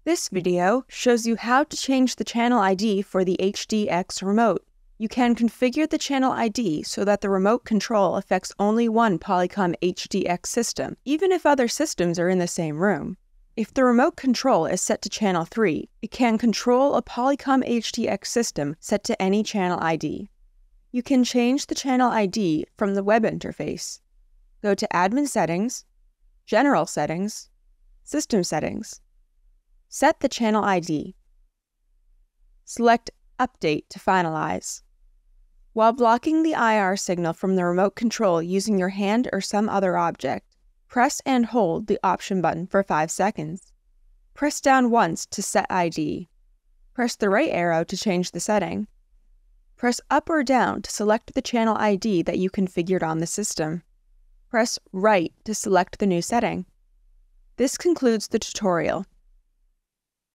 This video shows you how to change the channel ID for the HDX remote. You can configure the channel ID so that the remote control affects only one Polycom HDX system, even if other systems are in the same room. If the remote control is set to channel 3, it can control a Polycom HDX system set to any channel ID. You can change the channel ID from the web interface. Go to Admin Settings, General Settings, System Settings. Set the channel ID. Select Update to finalize. While blocking the IR signal from the remote control using your hand or some other object, press and hold the Option button for 5 seconds. Press down once to set ID. Press the right arrow to change the setting. Press up or down to select the channel ID that you configured on the system. Press right to select the new setting. This concludes the tutorial.